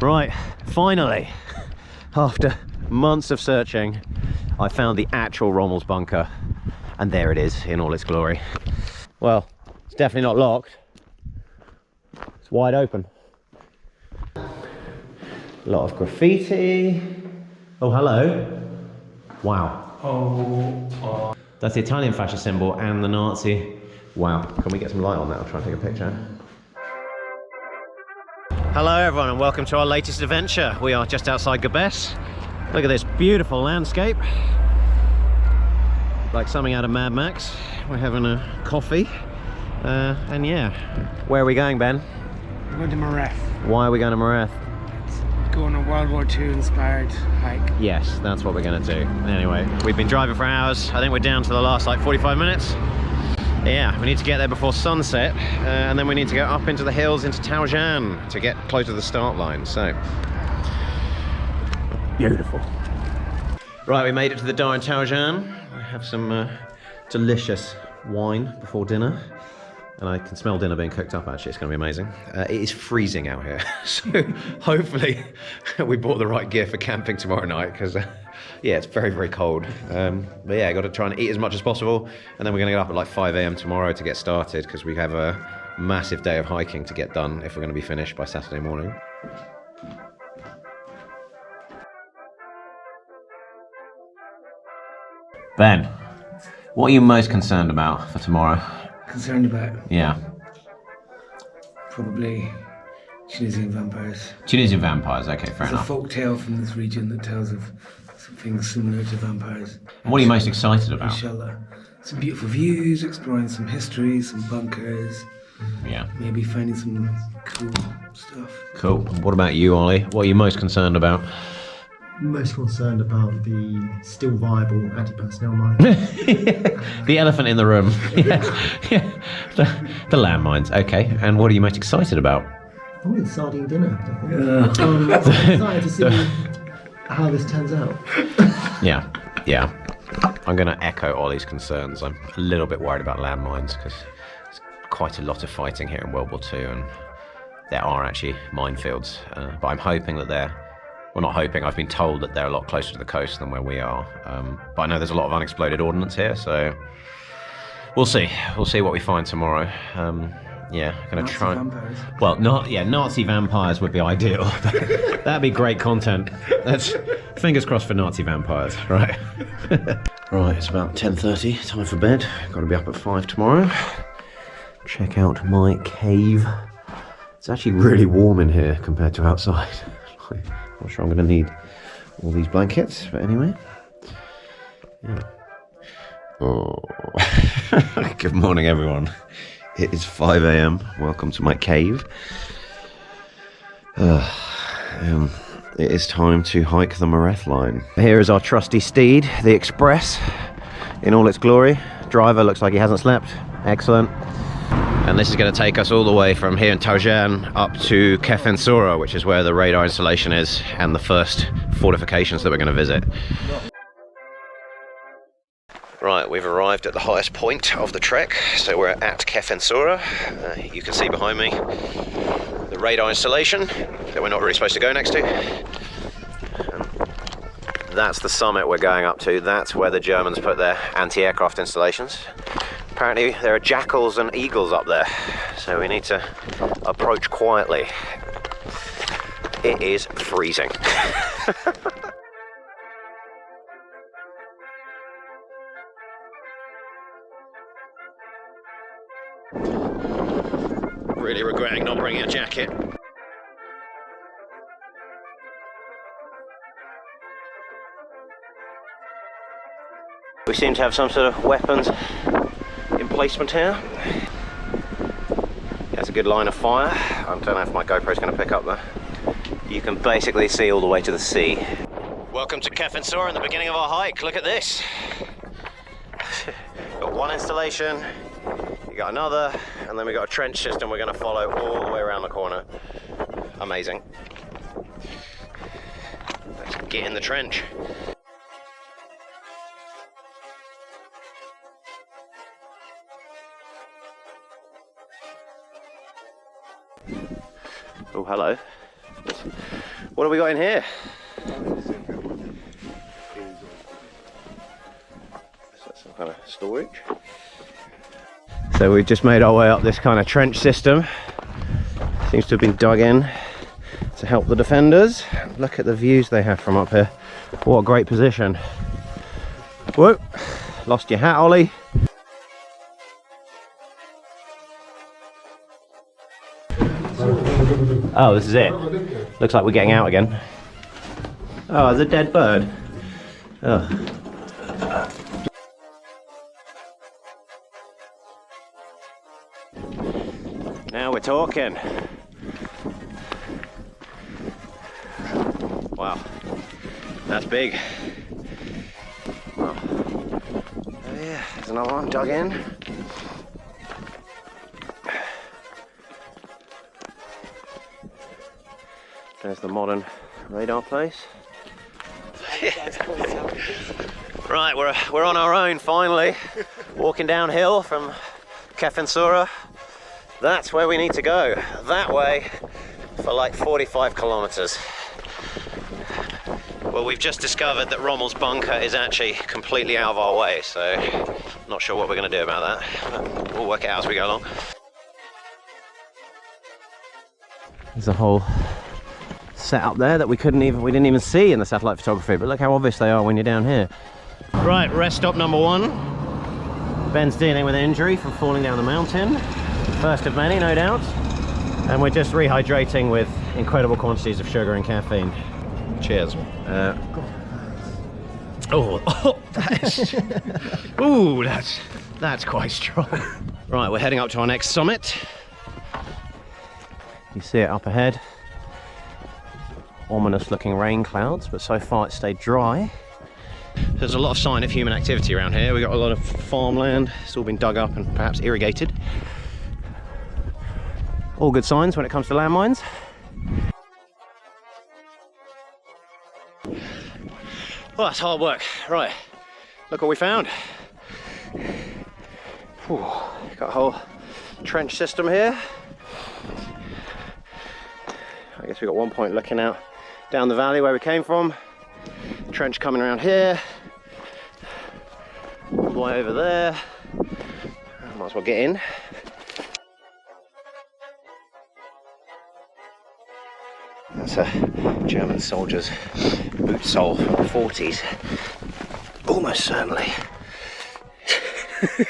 Right, finally, after months of searching, I found the actual Rommel's bunker, and there it is in all its glory. Well, it's definitely not locked. It's wide open. A lot of graffiti. Oh, hello. Wow. Oh. That's the Italian fascist symbol and the Nazi. Wow. Can we get some light on that? I'll try and take a picture. Hello everyone and welcome to our latest adventure. We are just outside Gabes. Look at this beautiful landscape. Like something out of Mad Max. We're having a coffee. And yeah, where are we going, Ben? We're going to Mareth. Why are we going to Mareth? Going on a World War II inspired hike. Yes, that's what we're going to do. Anyway, we've been driving for hours. I think we're down to the last like 45 minutes. Yeah, we need to get there before sunset, and then we need to go up into the hills into Toujane to get close to the start line. So beautiful. Right, we made it to the Dar Toujane. I have some delicious wine before dinner. And I can smell dinner being cooked up, actually. It's going to be amazing. It is freezing out here. So hopefully we bought the right gear for camping tomorrow night, because yeah, it's very, very cold. But yeah, I got to try and eat as much as possible. And then we're going to get up at like 5 AM tomorrow to get started, because we have a massive day of hiking to get done if we're going to be finished by Saturday morning. Ben, what are you most concerned about for tomorrow? Concerned about? Yeah. Probably Tunisian vampires. Tunisian vampires, okay, fair enough. There's a folk tale from this region that tells of something similar to vampires. What are you most excited about? Inshallah. Some beautiful views, exploring some history, some bunkers. Yeah. Maybe finding some cool stuff. Cool. What about you, Ollie? What are you most concerned about? Most concerned about the still viable anti-personnel mine. The elephant in the room. Yeah. The landmines. Okay. And what are you most excited about? Probably the sardine dinner. I'm excited to see how this turns out. Yeah. Yeah. I'm going to echo Ollie's concerns. I'm a little bit worried about landmines because there's quite a lot of fighting here in World War II, and there are actually minefields. But I'm hoping that they're... Well, not hoping, I've been told that they're a lot closer to the coast than where we are. But I know there's a lot of unexploded ordnance here, so we'll see. We'll see what we find tomorrow. Yeah, going to try. Vampires. Well, Nazi vampires would be ideal. That'd be great content. That's fingers crossed for Nazi vampires, right? Right, it's about 10:30. Time for bed. Got to be up at 5 tomorrow. Check out my cave. It's actually really warm in here compared to outside. Not sure I'm going to need all these blankets, but anyway. Yeah. Oh. Good morning, everyone. It is 5 AM. Welcome to my cave. It is time to hike the Mareth Line. Here is our trusty steed, the Express, in all its glory. Driver looks like he hasn't slept. Excellent. And this is going to take us all the way from here in Toujane up to Kef Enssoura, which is where the radar installation is and the first fortifications that we're going to visit. Right, we've arrived at the highest point of the trek, so we're at Kef Enssoura. You can see behind me the radar installation that we're not really supposed to go next to. And that's the summit we're going up to. That's where the Germans put their anti-aircraft installations. Apparently there are jackals and eagles up there, so we need to approach quietly. It is freezing. Really regretting not bringing a jacket. We seem to have some sort of weapons emplacement here. That's a good line of fire. I don't know if my GoPro's going to pick up there. You can basically see all the way to the sea. Welcome to Kef Enssoura and the beginning of our hike. Look at this. Got one installation, you got another, and then we got a trench system we're going to follow all the way around the corner. Amazing. Let's get in the trench. Oh, hello. What have we got in here? Is that some kind of storage? So we've just made our way up this kind of trench system. Seems to have been dug in to help the defenders. Look at the views they have from up here. What a great position. Whoa, lost your hat, Ollie. Oh, this is it. Looks like we're getting out again. Oh, there's a dead bird. Oh. Now we're talking. Wow, that's big. Oh, yeah, there's another one dug in. There's the modern radar place. Right, we're on our own finally. Walking downhill from Kef Enssoura. That's where we need to go. That way for like 45 kilometers. Well, we've just discovered that Rommel's bunker is actually completely out of our way, so not sure what we're going to do about that. But we'll work it out as we go along. There's a whole set up there that we didn't even see in the satellite photography, but look how obvious they are when you're down here. Right, rest stop number 1. Ben's dealing with an injury from falling down the mountain. First of many, no doubt. And we're just rehydrating with incredible quantities of sugar and caffeine. Cheers. That's quite strong. Right, we're heading up to our next summit. You see it up ahead. Ominous looking rain clouds, but so far it's stayed dry. There's a lot of sign of human activity around here. We've got a lot of farmland. It's all been dug up and perhaps irrigated. All good signs when it comes to landmines. Well, that's hard work. Right, look what we found. Whew. Got a whole trench system here. I guess we got one point looking out down the valley where we came from. Trench coming around here. All the way over there. Might as well get in. That's a German soldier's boot sole from the 40s. Almost certainly. It's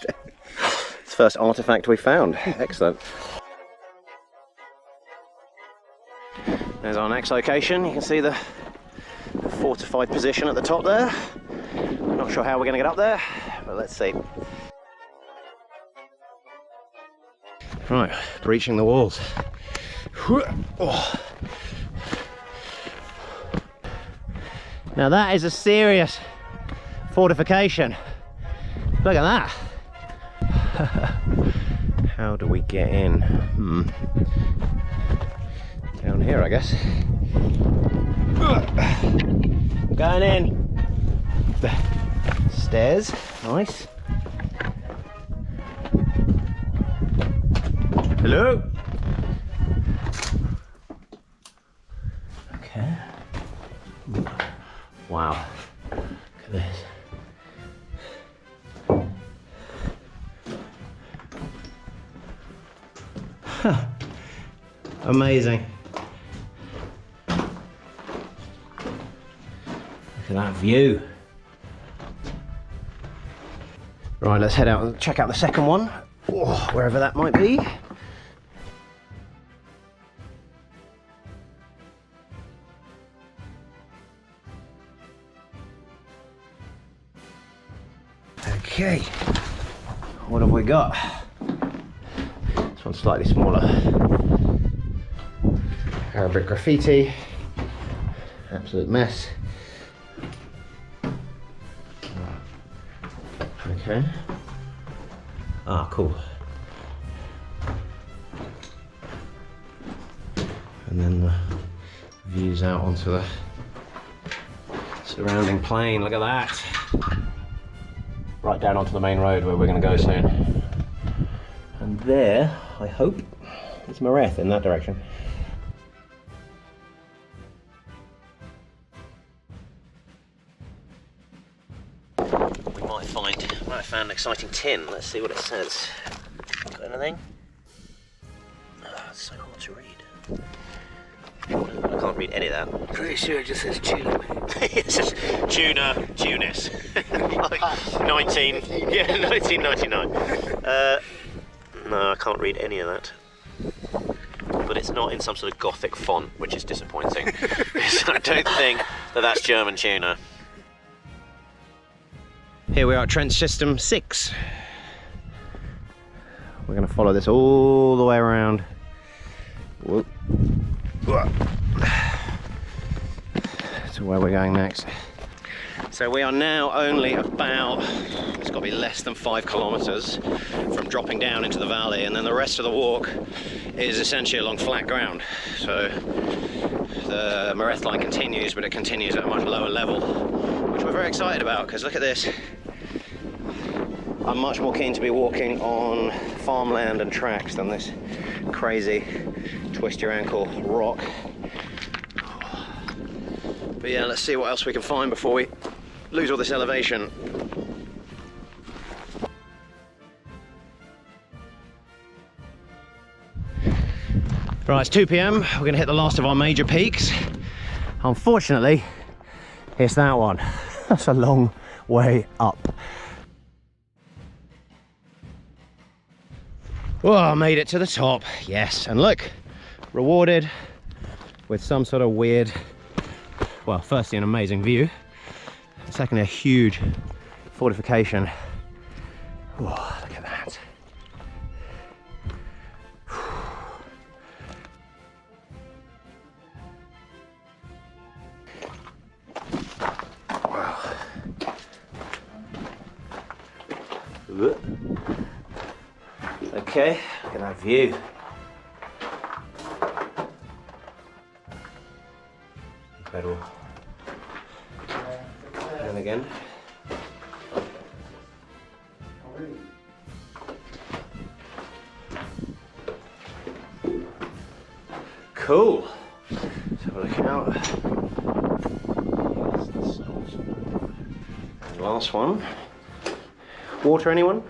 the first artifact we found. Excellent. There's our next location. You can see the fortified position at the top there. Not sure how we're going to get up there, but let's see. Right, breaching the walls. Oh. Now that is a serious fortification. Look at that. How do we get in? Down here, I guess. Going in. Stairs, nice. Hello. Okay. Wow. Look at this. Huh. Amazing. Look at that view. Right, let's head out and check out the second one, wherever that might be. Okay, what have we got? This one's slightly smaller. Arabic graffiti, absolute mess. Okay. Ah, cool. And then the views out onto the surrounding plain. Look at that. Right down onto the main road where we're going to go soon. And there, I hope, is Mareth in that direction. might have found an exciting tin. Let's see what it says. Got anything? Oh, it's so hard to read. I can't read any of that. Pretty sure it just says tuna. It says tuna, Tunis. Like 1999. No, I can't read any of that. But it's not in some sort of Gothic font, which is disappointing. So I don't think that that's German tuna. Here we are at trench system 6. We're going to follow this all the way around. Whoop. To where we're going next. So we are now only about, it's got to be less than 5 kilometers from dropping down into the valley, and then the rest of the walk is essentially along flat ground. So the Mareth Line continues, but it continues at a much lower level, which we're very excited about, because look at this. I'm much more keen to be walking on farmland and tracks than this crazy twist your ankle rock. But yeah, let's see what else we can find before we lose all this elevation. Right, it's 2 p.m. We're going to hit the last of our major peaks. Unfortunately, it's that one. That's a long way up. Oh, I made it to the top, yes. And look, rewarded with some sort of weird, well, firstly an amazing view, secondly a huge fortification. Oh, look at that. Wow. Okay, look at that view. Incredible. And again. Cool. Let's have a look out. And last one. Water, anyone?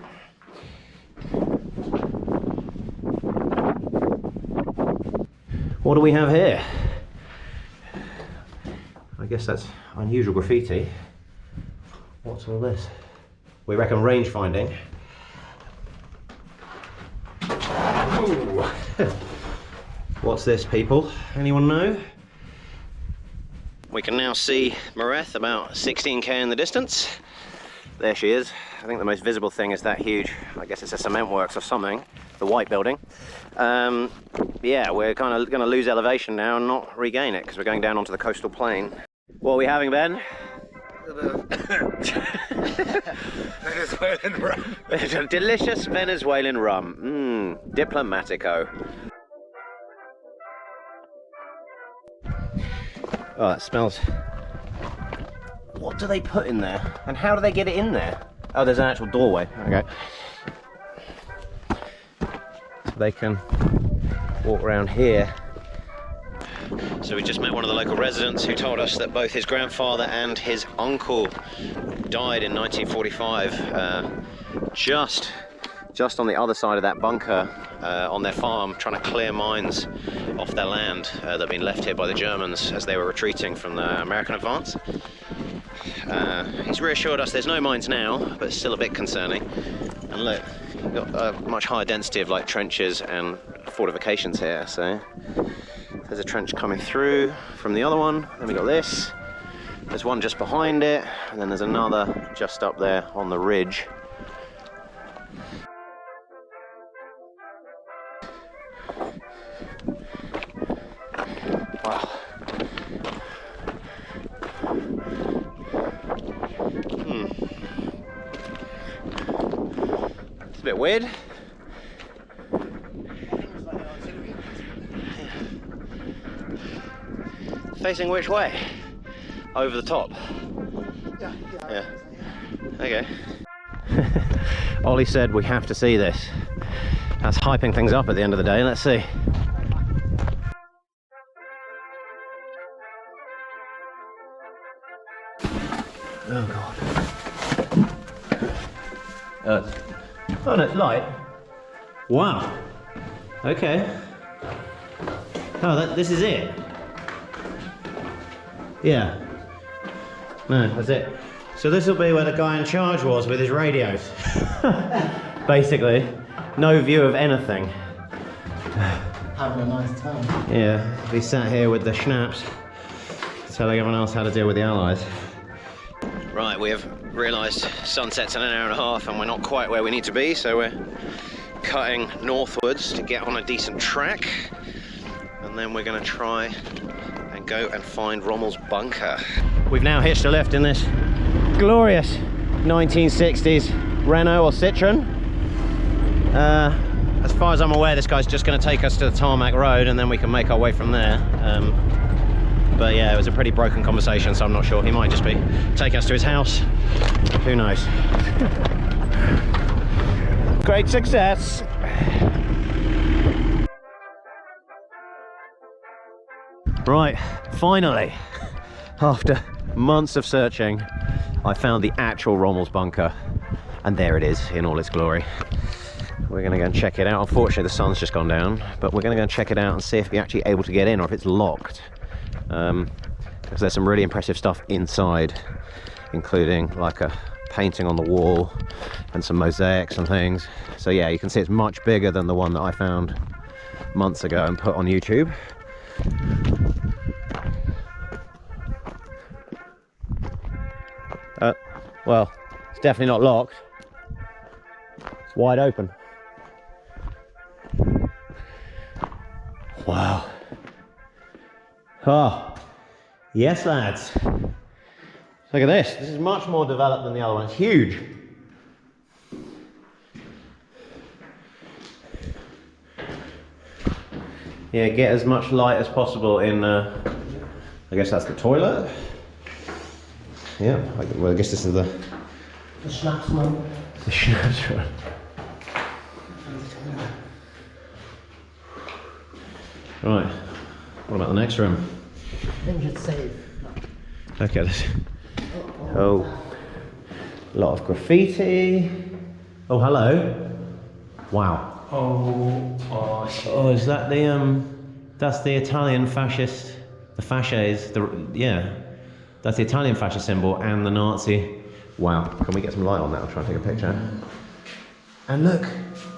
What do we have here? I guess that's unusual graffiti. What's all this? We reckon range finding. Ooh. What's this, people? Anyone know? We can now see Mareth about 16k in the distance. There she is. I think the most visible thing is that huge, I guess it's a cement works or something, the white building. Yeah, we're kind of going to lose elevation now and not regain it because we're going down onto the coastal plain. What are we having, Ben? Venezuelan rum. Delicious Venezuelan rum. Diplomatico. Oh, that smells. What do they put in there? And how do they get it in there? Oh, there's an actual doorway. Okay. So they can walk around here. So we just met one of the local residents who told us that both his grandfather and his uncle died in 1945, just on the other side of that bunker on their farm, trying to clear mines off their land that had been left here by the Germans as they were retreating from the American advance. He's reassured us there's no mines now, but it's still a bit concerning. And look, you've got a much higher density of like trenches and fortifications here. So there's a trench coming through from the other one. Then we got this. There's one just behind it, and then there's another just up there on the ridge. Wow. It's a bit weird. Facing which way? Over the top? Yeah. Okay. Ollie said we have to see this. That's hyping things up at the end of the day. Let's see. Oh God. Oh no, it's light. Wow. Okay. Oh, this is it. Yeah. No, that's it. So this will be where the guy in charge was with his radios. Basically, no view of anything. Having a nice time. Yeah, we sat here with the schnapps, telling everyone else how to deal with the Allies. Right, we have realised sunset's in an hour and a half and we're not quite where we need to be, so we're cutting northwards to get on a decent track. And then we're going to try and go and find Rommel's bunker. We've now hitched a lift in this glorious 1960s Renault or Citroen. As far as I'm aware, this guy's just going to take us to the tarmac road and then we can make our way from there. But yeah, it was a pretty broken conversation, so I'm not sure. He might just be taking us to his house. Who knows? Great success! Right, finally, after months of searching, I found the actual Rommel's bunker. And there it is in all its glory. We're going to go and check it out. Unfortunately, the sun's just gone down, but we're going to go and check it out and see if we're actually able to get in or if it's locked. Because there's some really impressive stuff inside, including like a painting on the wall and some mosaics and things. So yeah, you can see it's much bigger than the one that I found months ago and put on YouTube. Well, it's definitely not locked. It's wide open. Wow. Oh, yes lads. Look at this. This is much more developed than the other one. It's huge. Yeah, get as much light as possible in, I guess that's the toilet. Yeah, well I guess this is the schnapps one. The schnapps one. Right, what about the next room? I think we should save. Okay, oh, a lot of graffiti. Oh, hello. Wow. Oh, is that the that's the Italian fascist, the fasces, yeah, that's the Italian fascist symbol and the Nazi. Wow, can we get some light on that? I'll try and take a picture. And look,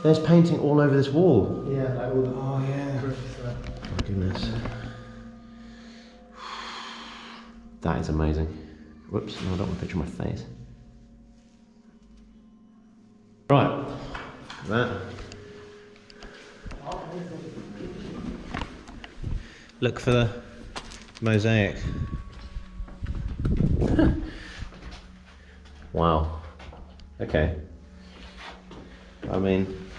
there's painting all over this wall. Yeah, like all the, Oh yeah. Oh my goodness. That is amazing. Whoops, no, I don't want to picture my face. Right, that. Look for the mosaic. Wow. Okay. I mean,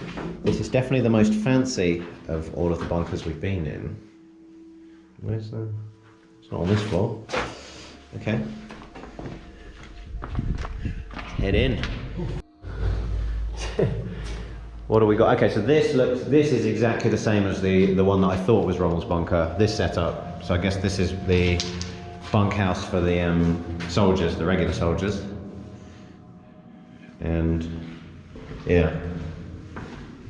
this is definitely the most fancy of all of the bunkers we've been in. Where's the... It's not on this floor. Okay. Head in. What do we got? Okay, so this is exactly the same as the one that I thought was Rommel's bunker, this setup. So I guess this is the bunkhouse for the soldiers, the regular soldiers. And yeah,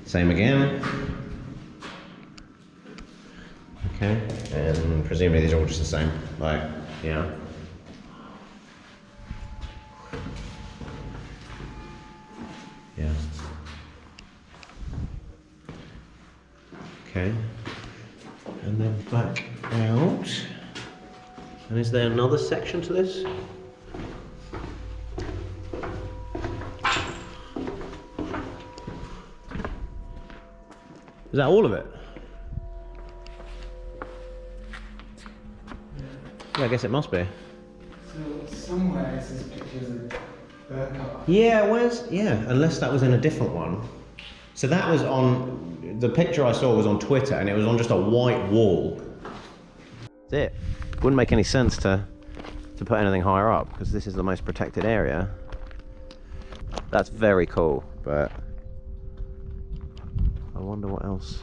same again. Okay, and presumably these are all just the same, like, yeah. Yeah. Okay, and then back out. And is there another section to this? Is that all of it? Yeah, I guess it must be. So somewhere it says pictures of Burkhardt. Yeah, unless that was in a different one. So that was on, the picture I saw was on Twitter and it was on just a white wall. That's it. Wouldn't make any sense to put anything higher up because this is the most protected area. That's very cool, but I wonder what else